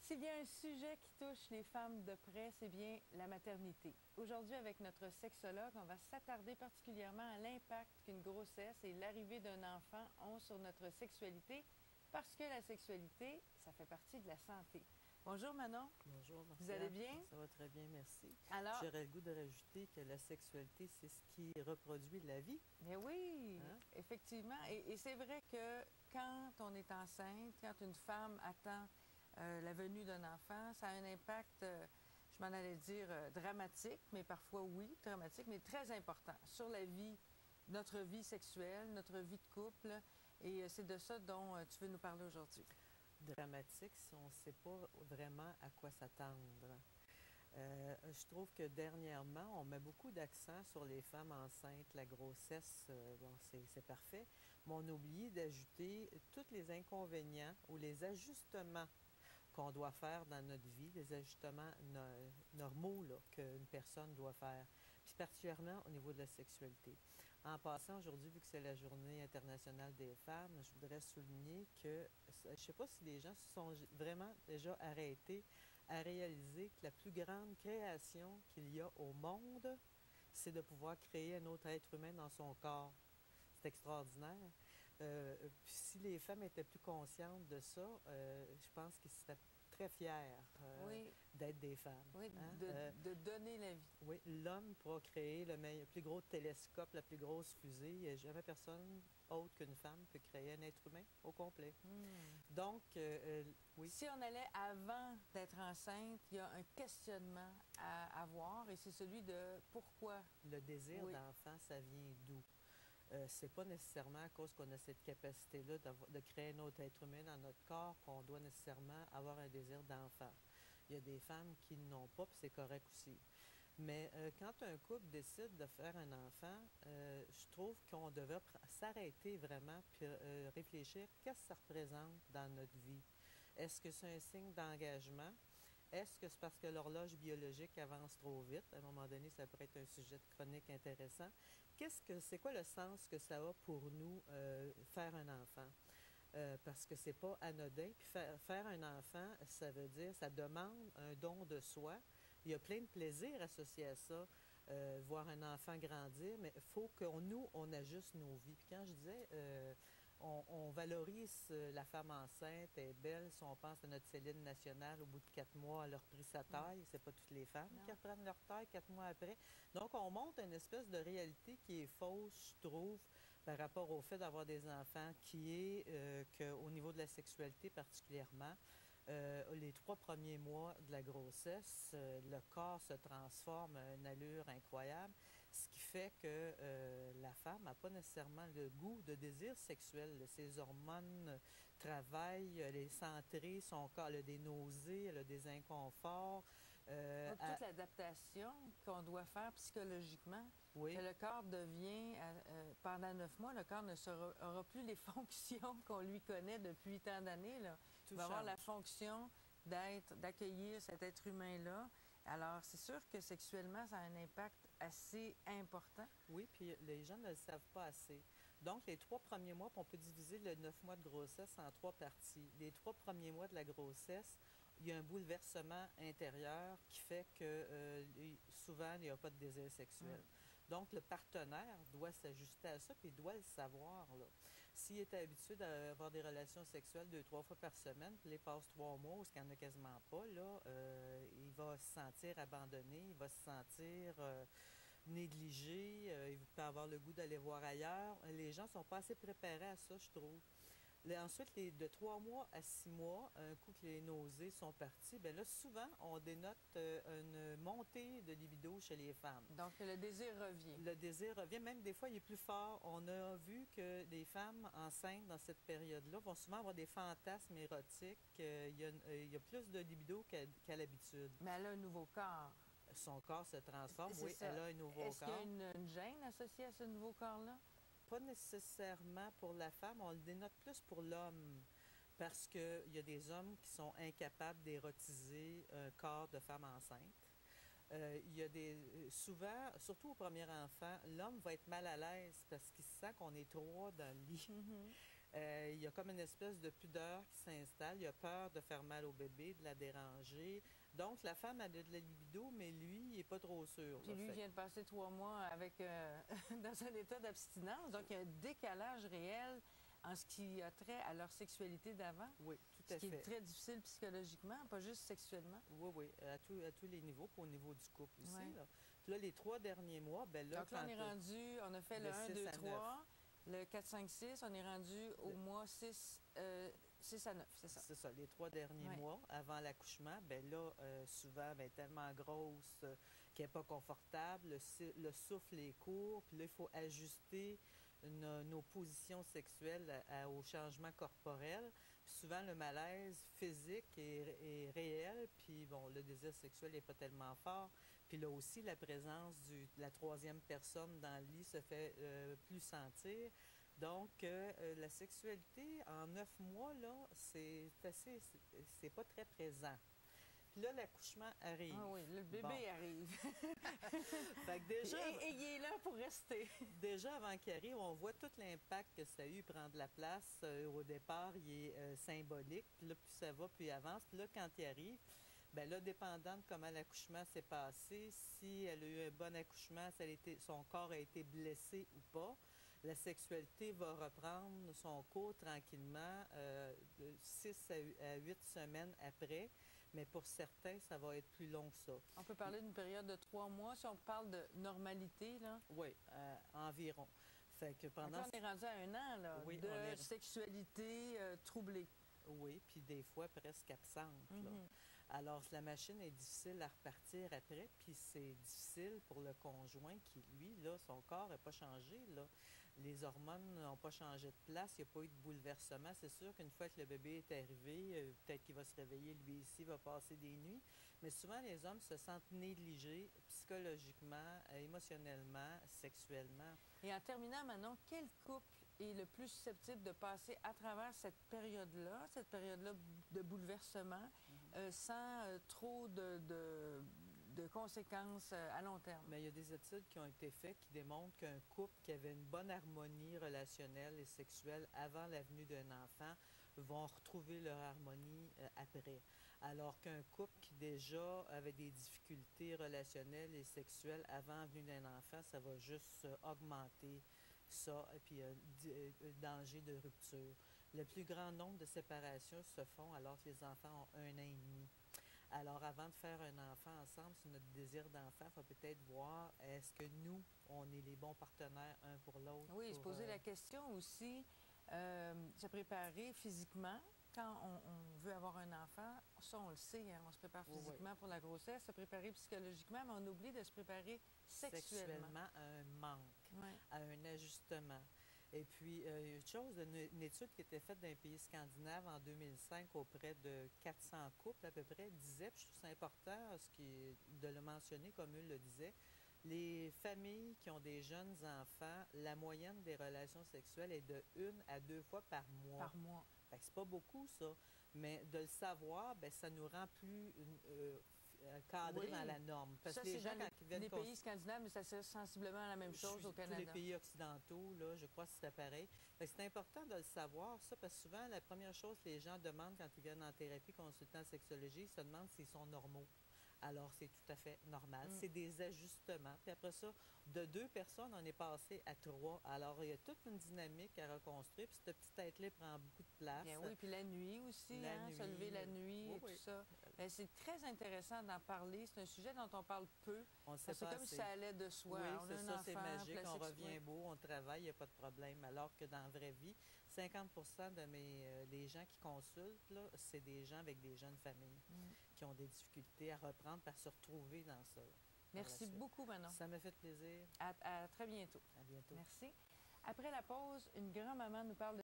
S'il y a un sujet qui touche les femmes de près, c'est bien la maternité. Aujourd'hui, avec notre sexologue, on va s'attarder particulièrement à l'impact qu'une grossesse et l'arrivée d'un enfant ont sur notre sexualité, parce que la sexualité, ça fait partie de la santé. Bonjour Manon. Bonjour, Marcia. Vous allez bien? Ça va très bien, merci. Alors, j'aurais le goût de rajouter que la sexualité, c'est ce qui reproduit la vie. mais oui, Hein? effectivement. Et c'est vrai que quand on est enceinte, quand une femme attend la venue d'un enfant, ça a un impact, je m'en allais dire, dramatique, mais parfois oui, dramatique, mais très important sur la vie, notre vie sexuelle, notre vie de couple. Et c'est de ça dont tu veux nous parler aujourd'hui. Dramatique si on ne sait pas vraiment à quoi s'attendre. Je trouve que dernièrement, on met beaucoup d'accent sur les femmes enceintes, la grossesse, bon, c'est parfait, mais on oublie d'ajouter tous les inconvénients ou les ajustements qu'on doit faire dans notre vie, les ajustements normaux qu'une personne doit faire, puis particulièrement au niveau de la sexualité. En passant, aujourd'hui, vu que c'est la Journée internationale des femmes, je voudrais souligner que, je ne sais pas si les gens se sont vraiment déjà arrêtés à réaliser que la plus grande création qu'il y a au monde, c'est de pouvoir créer un autre être humain dans son corps. C'est extraordinaire. Puis si les femmes étaient plus conscientes de ça, je pense qu'ils seraient très fiers Oui, d'être des femmes. oui, Hein? de donner la vie. Oui, l'homme pourra créer le plus gros télescope, la plus grosse fusée. Il n'y a jamais personne autre qu'une femme peut créer un être humain au complet. Donc, oui. Si on allait avant d'être enceinte, il y a un questionnement à avoir et c'est celui de pourquoi. Le désir Oui. d'enfant, ça vient d'où? C'est pas nécessairement à cause qu'on a cette capacité-là de créer un autre être humain dans notre corps qu'on doit nécessairement avoir un désir d'enfant. Il y a des femmes qui n'ont pas, puis c'est correct aussi. Mais quand un couple décide de faire un enfant, je trouve qu'on devrait s'arrêter vraiment puis réfléchir qu'est-ce que ça représente dans notre vie. Est-ce que c'est un signe d'engagement? Est-ce que c'est parce que l'horloge biologique avance trop vite? À un moment donné, ça pourrait être un sujet de chronique intéressant. C'est quoi le sens que ça a pour nous faire un enfant? Parce que c'est pas anodin. Puis faire un enfant, ça veut dire, ça demande un don de soi. Il y a plein de plaisirs associés à ça. Voir un enfant grandir, mais il faut on ajuste nos vies. Puis quand je disais, on valorise la femme enceinte, elle est belle. Si on pense à notre Céline nationale, au bout de 4 mois, elle a repris sa taille. C'est pas toutes les femmes qui reprennent leur taille 4 mois après. Donc, on montre une espèce de réalité qui est fausse, je trouve, par rapport au fait d'avoir des enfants, qui est qu'au niveau de la sexualité particulièrement, les 3 premiers mois de la grossesse, le corps se transforme à une allure incroyable, ce qui fait que la femme n'a pas nécessairement le goût de désir sexuel. Ses hormones travaillent, elle est centrée, son corps, elle a des nausées, elle a des inconforts. Donc, toute l'adaptation qu'on doit faire psychologiquement, Oui. que le corps devient, pendant 9 mois, le corps aura plus les fonctions qu'on lui connaît depuis tant d'années. Là. Il va avoir la fonction d'accueillir cet être humain-là. Alors, c'est sûr que sexuellement, ça a un impact assez important. Oui, puis les gens ne le savent pas assez. Donc, les 3 premiers mois, puis on peut diviser le 9 mois de grossesse en 3 parties. Les 3 premiers mois de la grossesse, il y a un bouleversement intérieur qui fait que souvent, il n'y a pas de désir sexuel. Donc, le partenaire doit s'ajuster à ça, puis il doit le savoir. S'il est habitué d'avoir des relations sexuelles 2-3 fois par semaine, puis il passe 3 mois, où ce qu'il n'y en a quasiment pas, là, il va se sentir abandonné, il va se sentir négligé, il peut avoir le goût d'aller voir ailleurs. Les gens ne sont pas assez préparés à ça, je trouve. Ensuite, de 3 mois à 6 mois, un coup que les nausées sont parties, bien là, souvent, on dénote une montée de libido chez les femmes. Donc, le désir revient. Le désir revient, même des fois, il est plus fort. On a vu que les femmes enceintes dans cette période-là vont souvent avoir des fantasmes érotiques. Il y a plus de libido qu'à l'habitude. Mais elle a un nouveau corps. Son corps se transforme, oui, elle a un nouveau corps. Est-ce qu'il y a une gêne associée à ce nouveau corps-là? Pas nécessairement pour la femme, on le dénote plus pour l'homme. Parce qu'il y a des hommes qui sont incapables d'érotiser un corps de femme enceinte. Il y a souvent, surtout au premier enfant, l'homme va être mal à l'aise parce qu'il sent qu'on est 3 dans le lit. Il y a comme une espèce de pudeur qui s'installe. Il a peur de faire mal au bébé, de la déranger. Donc, la femme a de la libido, mais lui, il n'est pas trop sûr. Puis lui vient de passer 3 mois avec, dans un état d'abstinence. Donc, il y a un décalage réel en ce qui a trait à leur sexualité d'avant. Oui, tout à fait. Ce qui est très difficile psychologiquement, pas juste sexuellement. Oui, oui, à tous les niveaux, puis au niveau du couple aussi. Ouais. Là. Puis là, les 3 derniers mois, ben là, donc là, on est rendu, on a fait le 1, 2, 3, le 4, 5, 6, on est rendu au mois 6 à 9, c'est ça? C'est ça, les 3 derniers mois avant l'accouchement, ben là, souvent, ben, tellement grosse qu'elle n'est pas confortable, le souffle est court, puis là, il faut ajuster nos positions sexuelles au changement corporel. Puis souvent, le malaise physique est réel, puis bon, le désir sexuel n'est pas tellement fort. Puis là aussi, la présence de la 3e personne dans le lit se fait plus sentir. Donc, la sexualité, en 9 mois, là, c'est pas très présent. Puis là, l'accouchement arrive. Ah oui, le bébé arrive. Fait que déjà, et il est là pour rester. Déjà, avant qu'il arrive, on voit tout l'impact que ça a eu, prendre la place. Au départ, il est symbolique. Puis là, plus ça va, plus il avance. Puis là, quand il arrive, bien là, dépendant de comment l'accouchement s'est passé, si elle a eu un bon accouchement, si son corps a été blessé ou pas, la sexualité va reprendre son cours tranquillement de 6 à 8 semaines après. Mais pour certains, ça va être plus long que ça. On peut parler d'une période de 3 mois, si on parle de normalité, là? Oui, environ. Fait que pendant... on est rendu à 1 an, là, oui, de sexualité troublée. Oui, puis des fois presque absente, là. Alors, la machine est difficile à repartir après, puis c'est difficile pour le conjoint qui, lui, là, son corps n'a pas changé, là. Les hormones n'ont pas changé de place, il n'y a pas eu de bouleversement. C'est sûr qu'une fois que le bébé est arrivé, peut-être qu'il va se réveiller, lui ici, va passer des nuits. Mais souvent, les hommes se sentent négligés psychologiquement, émotionnellement, sexuellement. Et en terminant, Manon, quel couple est le plus susceptible de passer à travers cette période-là de bouleversement, sans trop de conséquences à long terme? Mais il y a des études qui ont été faites qui démontrent qu'un couple qui avait une bonne harmonie relationnelle et sexuelle avant la venue d'un enfant vont retrouver leur harmonie après. Alors qu'un couple qui déjà avait des difficultés relationnelles et sexuelles avant la venue d'un enfant, ça va juste augmenter ça, et puis danger de rupture. Le plus grand nombre de séparations se font alors que les enfants ont 1 an et demi. Alors, avant de faire un enfant ensemble, sur notre désir d'enfant, il faut peut-être voir, est-ce que nous, on est les bons partenaires un pour l'autre? Oui, se poser la question aussi, se préparer physiquement. Quand on veut avoir un enfant, ça, on le sait, hein, on se prépare physiquement pour la grossesse, se préparer psychologiquement, mais on oublie de se préparer sexuellement. À un manque, à un ajustement. Et puis, une chose, une étude qui était faite dans les pays scandinaves en 2005 auprès de 400 couples à peu près, disait, puis je trouve ça important de le mentionner comme eux le disaient, les familles qui ont des jeunes enfants, la moyenne des relations sexuelles est de 1 à 2 fois par mois. Par mois. Fait que c'est pas beaucoup, ça. Mais de le savoir, bien, ça nous rend plus cadrés dans la norme. Parce ça, que les gens, dans quand ils viennent... les pays scandinaves, mais ça c'est sensiblement la même chose au Canada. Tous les pays occidentaux, là, je crois que c'est pareil. C'est important de le savoir, ça, parce que souvent, la première chose que les gens demandent quand ils viennent en thérapie, consultant en sexologie, ils se demandent s'ils sont normaux. Alors, c'est tout à fait normal. C'est des ajustements. Puis après ça, de 2 personnes, on est passé à 3. Alors, il y a toute une dynamique à reconstruire. Puis cette petite tête-là prend beaucoup de place. Bien oui, puis la nuit aussi, se lever la nuit et tout ça. Bien, c'est très intéressant d'en parler. C'est un sujet dont on parle peu. C'est comme si ça allait de soi. Oui, on a un ça, enfant, c'est magique. On revient beau, on travaille, il n'y a pas de problème. Alors que dans la vraie vie, 50 des gens qui consultent, c'est des gens avec des jeunes familles qui ont des difficultés à reprendre, à se retrouver dans ça. Merci beaucoup, Manon. Ça me fait plaisir. À très bientôt. À bientôt. Merci. Après la pause, une grand-maman nous parle de